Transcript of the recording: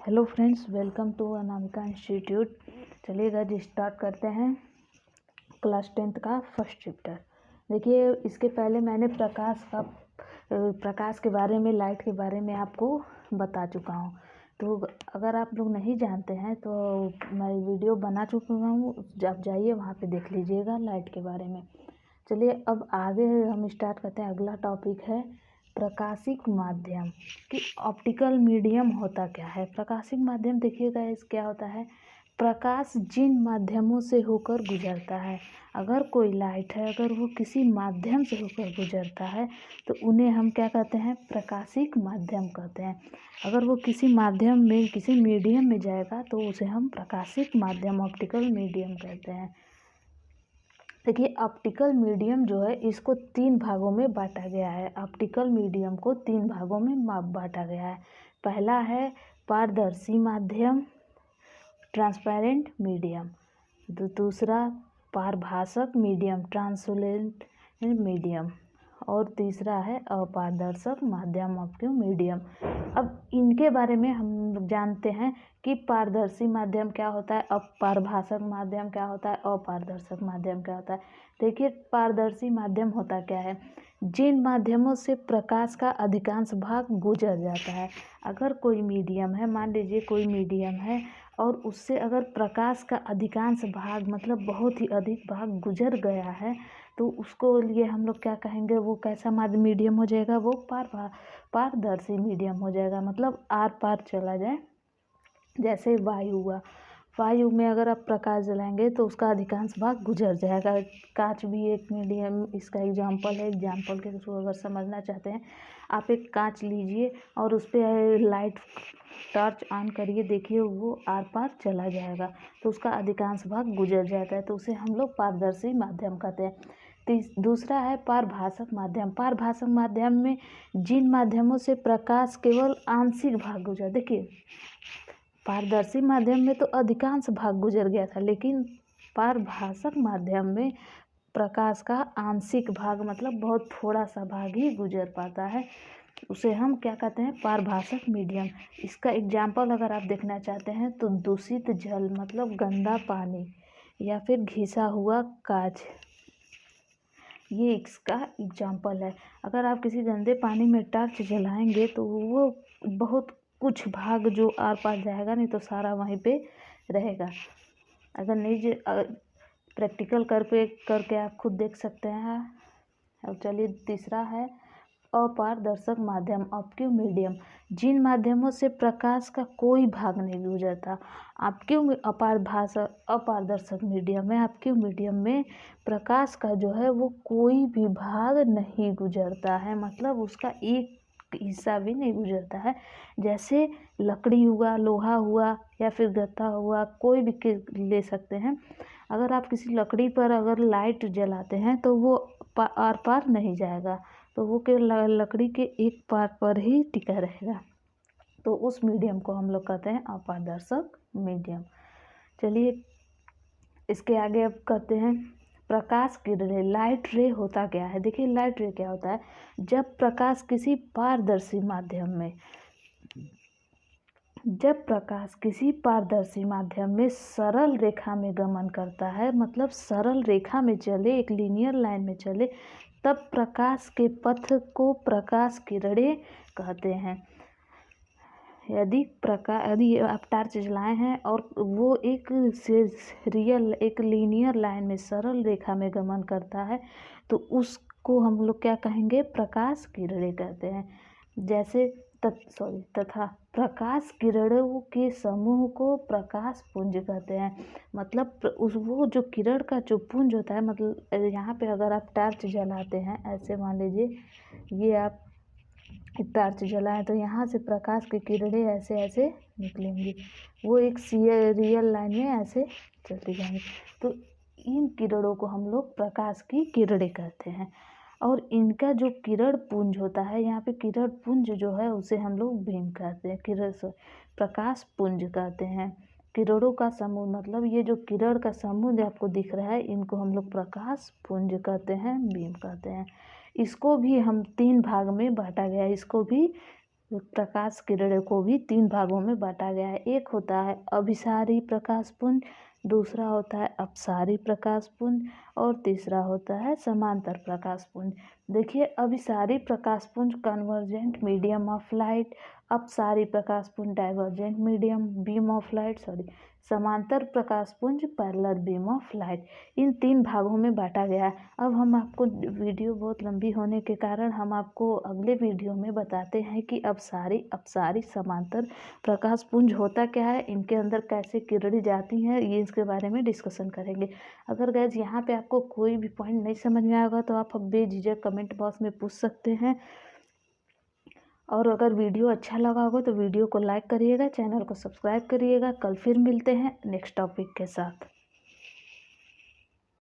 Hello friends, welcome to Anamika institute. चलिए guys start करते हैं क्लास 10th का फर्स्ट चैप्टर। देखिए, इसके पहले मैंने प्रकाश के बारे में, लाइट के बारे में आपको बता चुका हूँ। तो अगर आप लोग नहीं जानते हैं तो मैं वीडियो बना चुका हूँ, आप जाइए वहाँ पे देख लीजिएगा लाइट के बारे में। चलिए अब आगे हम स्टार्ट करते हैं। अगला टॉपिक है प्रकाशिक माध्यम कि ऑप्टिकल मीडियम होता क्या है। प्रकाशिक माध्यम देखिएगा इस क्या होता है, प्रकाश जिन माध्यमों से होकर गुजरता है। अगर कोई लाइट है, अगर वो किसी माध्यम से होकर गुजरता है तो उन्हें हम क्या कहते हैं, प्रकाशिक माध्यम कहते हैं। अगर वो किसी माध्यम में, किसी मीडियम में जाएगा तो उसे हम प्रकाशिक माध्यम, ऑप्टिकल मीडियम कहते हैं। देखिए, ऑप्टिकल मीडियम जो है इसको 3 भागों में बांटा गया है। ऑप्टिकल मीडियम को 3 भागों में बांटा गया है। पहला है पारदर्शी माध्यम, ट्रांसपेरेंट मीडियम। दूसरा पारभासक मीडियम, ट्रांसलूसेंट मीडियम। और तीसरा है अपारदर्शक माध्यम, ऑप्टिकल मीडियम। अब इनके बारे में हम जानते हैं कि पारदर्शी माध्यम क्या होता है, पारभासक माध्यम क्या होता है, अपारदर्शक माध्यम क्या होता है। देखिए, पारदर्शी माध्यम होता क्या है, जिन माध्यमों से प्रकाश का अधिकांश भाग गुजर जाता है। अगर कोई मीडियम है, मान लीजिए कोई मीडियम है और उससे अगर प्रकाश का अधिकांश भाग, मतलब बहुत ही अधिक भाग गुजर गया है तो उसको लिए हम लोग क्या कहेंगे, वो कैसा मीडियम हो जाएगा, वो पारदर्शी मीडियम हो जाएगा। मतलब आर पार चला जाए। जैसे वायु हुआ, वायु में अगर आप प्रकाश जलाएंगे तो उसका अधिकांश भाग गुजर जाएगा। कांच भी एक मीडियम, इसका एग्जाम्पल है। एग्जाम्पल के थ्रू अगर समझना चाहते हैं, आप एक कांच लीजिए और उस पर लाइट टॉर्च ऑन करिए, देखिए वो आर पार चला जाएगा तो उसका अधिकांश भाग गुजर जाता है, तो उसे हम लोग पारदर्शी माध्यम कहते हैं। दूसरा है पारभासक माध्यम। पारभासक माध्यम में जिन माध्यमों से प्रकाश केवल आंशिक भाग गुजर, देखिए पारदर्शी माध्यम में तो अधिकांश भाग गुजर गया था, लेकिन पारभासक माध्यम में प्रकाश का आंशिक भाग, मतलब बहुत थोड़ा सा भाग ही गुजर पाता है, उसे हम क्या कहते हैं, पारभासक मीडियम। इसका एग्जाम्पल अगर आप देखना चाहते हैं तो दूषित जल, मतलब गंदा पानी, या फिर घिसा हुआ कांच, ये इसका एग्जाम्पल है। अगर आप किसी गंदे पानी में टॉर्च जलाएंगे तो वो बहुत कुछ भाग जो आर पार जाएगा, नहीं तो सारा वहीं पे रहेगा। अगर नहीं प्रैक्टिकल करके आप खुद देख सकते हैं। अब चलिए तीसरा है अपारदर्शक माध्यम, ऑप्टिकल मीडियम। जिन माध्यमों से प्रकाश का कोई भाग नहीं गुजरता। अपारदर्शक मीडियम में, ऑप्टिकल मीडियम में प्रकाश का जो है वो कोई भी भाग नहीं गुजरता है, मतलब उसका एक हिस्सा भी नहीं गुजरता है। जैसे लकड़ी हुआ, लोहा हुआ, या फिर गत्ता हुआ, कोई भी ले सकते हैं। अगर आप किसी लकड़ी पर अगर लाइट जलाते हैं तो वो आर पार नहीं जाएगा, तो वो केवल लकड़ी के एक पार पर ही टिका रहेगा। तो उस मीडियम को हम लोग कहते हैं अपारदर्शक मीडियम। चलिए इसके आगे अब करते हैं प्रकाश किरणें। लाइट रे होता क्या है। देखिए, लाइट रे क्या होता है, जब प्रकाश किसी पारदर्शी माध्यम में सरल रेखा में गमन करता है, मतलब सरल रेखा में चले, एक लीनियर लाइन में चले, तब प्रकाश के पथ को प्रकाश किरणें कहते हैं। यदि आप टॉर्च जलाए हैं और वो एक लीनियर लाइन में, सरल रेखा में गमन करता है तो उसको हम लोग क्या कहेंगे, प्रकाश किरणें कहते हैं। जैसे तथा प्रकाश किरणों के समूह को प्रकाश पुंज कहते हैं। मतलब वो जो किरण का जो पुंज होता है, मतलब यहाँ पे अगर आप टॉर्च जलाते हैं, ऐसे मान लीजिए ये आप टॉर्च जलाएं तो यहाँ से प्रकाश की किरणें ऐसे ऐसे निकलेंगी, वो एक रियल लाइन में ऐसे चलती जाएंगी, तो इन किरणों को हम लोग प्रकाश की किरणें कहते हैं। और इनका जो किरण पुंज होता है, यहाँ पे किरण पुंज जो है उसे हम लोग बीम कहते हैं, प्रकाश पुंज कहते हैं। किरणों का समूह, मतलब ये जो किरण का समूह जो आपको दिख रहा है, इनको हम लोग प्रकाश पुंज कहते हैं, बीम कहते हैं। इसको भी हम 3 भाग में बांटा गया है। इसको भी प्रकाश किरणों को भी 3 भागों में बांटा गया है। एक होता है अभिसारी प्रकाशपुंज, दूसरा होता है अपसारी प्रकाशपुंज और तीसरा होता है समांतर प्रकाशपुंज। देखिए, अभिसारी प्रकाशपुंज कन्वर्जेंट मीडियम ऑफ लाइट, अपसारी प्रकाशपुंज divergent medium beam of light समांतर प्रकाशपुंज पैरेलल बीम ऑफ लाइट। इन 3 भागों में बांटा गया है। अब हम आपको, वीडियो बहुत लंबी होने के कारण हम आपको अगले वीडियो में बताते हैं कि अपसारी समांतर प्रकाशपुंज होता क्या है, इनके अंदर कैसे किरणें जाती हैं, ये इसके बारे में डिस्कशन करेंगे। अगर गाइस यहाँ पे आपको कोई भी पॉइंट नहीं समझ में आएगा तो आप बेझिझक कमेंट बॉक्स में पूछ सकते हैं। और अगर वीडियो अच्छा लगा होगा तो वीडियो को लाइक करिएगा, चैनल को सब्सक्राइब करिएगा। कल फिर मिलते हैं नेक्स्ट टॉपिक के साथ।